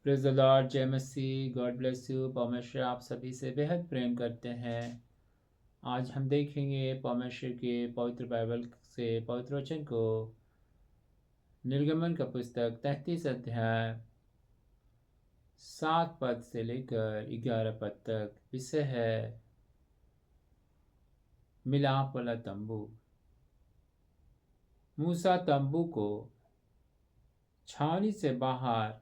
Praise the Lord, जय मसीह, God bless you. परमेश्वर आप सभी से बेहद प्रेम करते हैं। आज हम देखेंगे परमेश्वर के पवित्र बाइबल से पवित्र वचन को। निर्गमन का पुस्तक 33 अध्याय 7 पद से लेकर 11 पद तक। विषय है मिलाप वाला तंबू। मूसा तंबू को छावनी से बाहर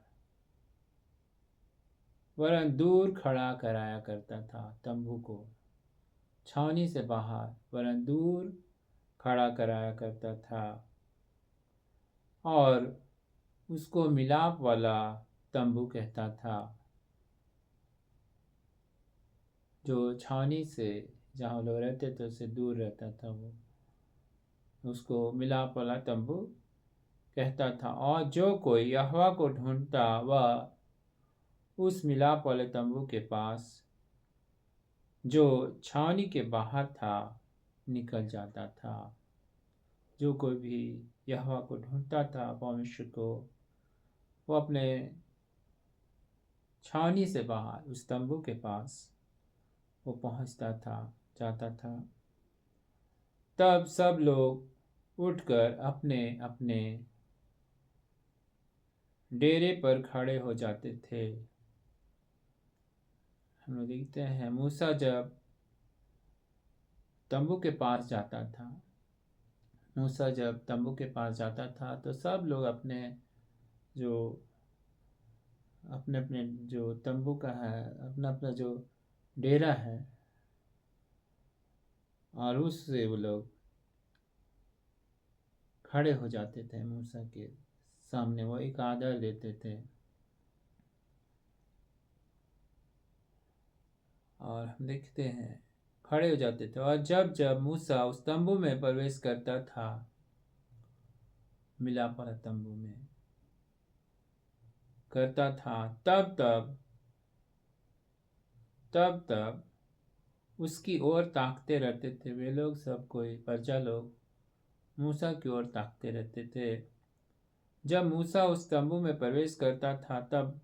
वरन दूर खड़ा कराया करता था। तंबू को छावनी से बाहर वरन दूर खड़ा कराया करता था और उसको मिलाप वाला तंबू कहता था। जो छावनी से जहाँ लोग रहते थे उससे दूर रहता था, वो उसको मिलाप वाला तंबू कहता था। और जो कोई यहोवा को ढूंढता वह उस मिलाप वाले तंबू के पास जो छावनी के बाहर था निकल जाता था। जो कोई भी यहोवा को ढूंढता था, परमेश्वर को, वो अपने छावनी से बाहर उस तंबू के पास वो पहुंचता था, जाता था। तब सब लोग उठकर अपने अपने डेरे पर खड़े हो जाते थे। हम लोग देखते हैं मूसा जब तंबू के पास जाता था, मूसा जब तंबू के पास जाता था तो सब लोग अपने जो अपने अपने जो तंबू का है, अपना अपना जो डेरा है, और उससे वो लोग खड़े हो जाते थे मूसा के सामने। वो एक आदर देते थे और हम देखते हैं खड़े हो जाते थे। और जब जब मूसा उस तंबू में प्रवेश करता था, मिलाप वाला तंबू में करता था, तब तब तब तब उसकी ओर ताकते रहते थे। वे लोग सब, कोई प्रजा लोग मूसा की ओर ताकते रहते थे। जब मूसा उस तंबू में प्रवेश करता था तब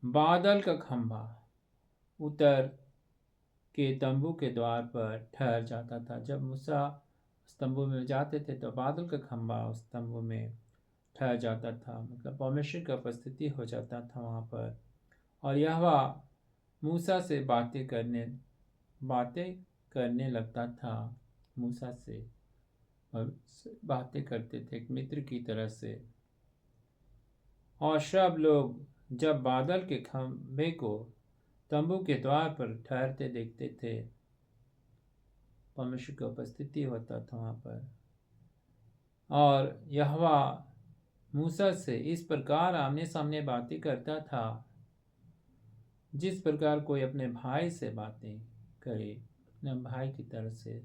बादल का खंभा उतर के तंबू के द्वार पर ठहर जाता था। जब मूसा उस तंबू में जाते थे तो बादल का खंभा उस तंबू में ठहर जाता था, मतलब परमेश्वर की उपस्थिति हो जाता था वहाँ पर। और यहोवा मूसा से बातें करने लगता था। मूसा से और बातें करते थे एक मित्र की तरह से। और सब लोग जब बादल के खंभे को तंबू के द्वार पर ठहरते देखते थे, परमेश्वर की उपस्थिति होता था वहाँ पर। और यहोवा मूसा से इस प्रकार आमने सामने बातें करता था जिस प्रकार कोई अपने भाई से बातें करे, अपने भाई की तरह से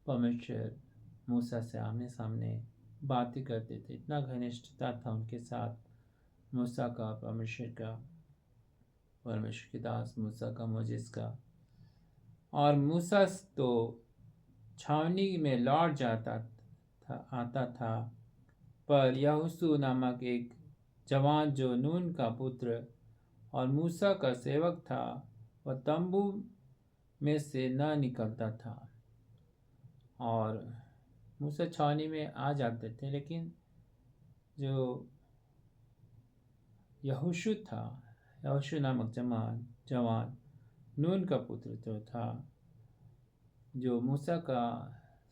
परमेश्वर मूसा से आमने सामने बातें करते थे। इतना घनिष्ठता था उनके साथ मूसा का, परमेश्वर के दास मूसा का, मोजिस का। और मूसा तो छावनी में लौट जाता आता था, पर यहोशू नामक एक जवान जो नून का पुत्र और मूसा का सेवक था, वह तंबू में से न निकलता था। और मूसा छावनी में आ जाते थे, लेकिन जो यहोशू नामक जवान नून का पुत्र जो था, जो मूसा का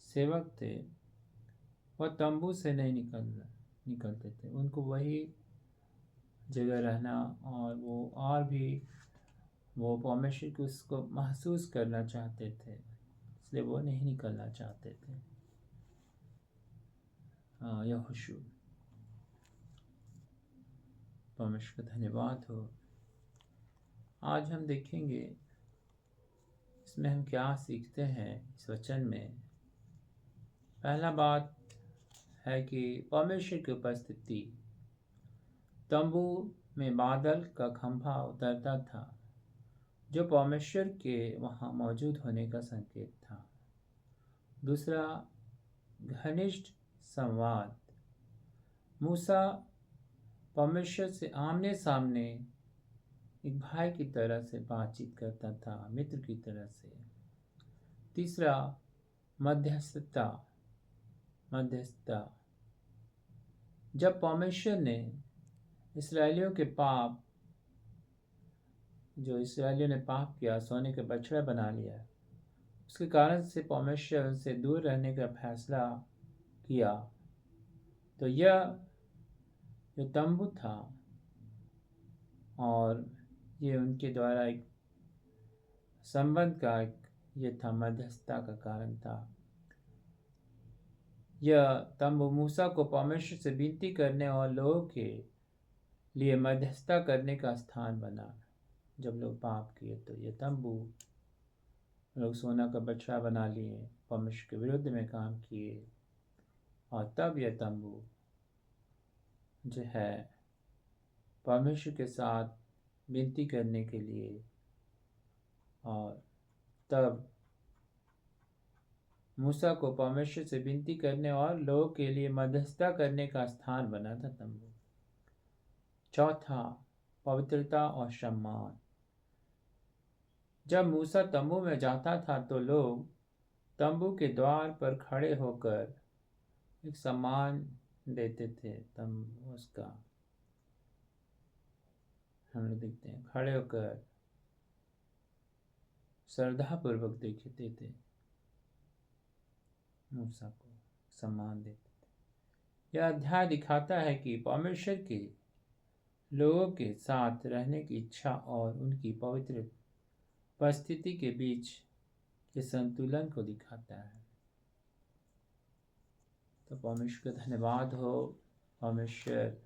सेवक थे, वह तंबू से नहीं निकलते थे। उनको वही जगह रहना और भी वो परमेश्वर को उसको महसूस करना चाहते थे, इसलिए वो नहीं निकलना चाहते थे। यहोशू, परमेश्वर का धन्यवाद हो। आज हम देखेंगे इसमें हम क्या सीखते हैं इस वचन में। पहला बात है कि परमेश्वर की उपस्थिति। तंबू में बादल का खंभा उतरता था, जो परमेश्वर के वहाँ मौजूद होने का संकेत था। दूसरा, घनिष्ठ संवाद। मूसा परमेश्वर से आमने सामने एक भाई की तरह से बातचीत करता था, मित्र की तरह से। तीसरा, मध्यस्थता। मध्यस्थता, जब परमेश्वर ने इसराइलियों के पाप, जो इसराइलियों ने पाप किया, सोने का बछड़ा बना लिया, उसके कारण से परमेश्वर से दूर रहने का फैसला किया, तो यह जो तंबू था और ये उनके द्वारा एक संबंध का एक ये था, मध्यस्थता का कारण था। यह तंबू मूसा को परमेश्वर से विनती करने और लोगों के लिए मध्यस्थता करने का स्थान बना। जब लोग पाप किए तो ये तंबू, लोग सोना का बछड़ा बना लिए, परमेश्वर के विरुद्ध में काम किए, और तब यह तंबू जो है परमेश्वर के साथ विनती करने के लिए, और तब मूसा को परमेश्वर से विनती करने और लोगों के लिए मध्यस्थता करने का स्थान बना था तंबू। चौथा, पवित्रता और सम्मान। जब मूसा तंबू में जाता था तो लोग तंबू के द्वार पर खड़े होकर एक सम्मान देते थे। तंबू उसका हम लोग देखते हैं, खड़े होकर श्रद्धापूर्वक देखते थे, मूसा को सम्मान देते थे। यह अध्याय दिखाता है कि परमेश्वर के लोगों के साथ रहने की इच्छा और उनकी पवित्र उपस्थिति के बीच के संतुलन को दिखाता है। तो परमेश्वर का धन्यवाद हो। परमेश्वर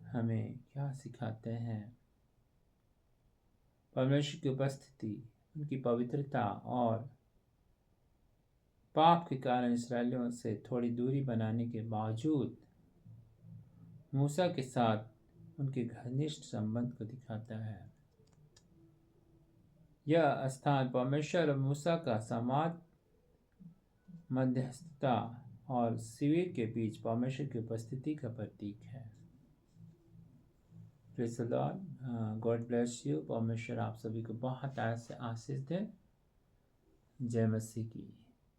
हमें क्या सिखाते हैं? परमेश्वर की उपस्थिति, उनकी पवित्रता और पाप के कारण इसराइलियों से थोड़ी दूरी बनाने के बावजूद मूसा के साथ उनके घनिष्ठ संबंध को दिखाता है। यह स्थान परमेश्वर और मूसा का संवाद, मध्यस्थता और शिविर के बीच परमेश्वर की उपस्थिति का प्रतीक है। Praise the Lord. God bless you. परमेश्वर आप सभी को बहुत आशीष दे। जय मसीह की।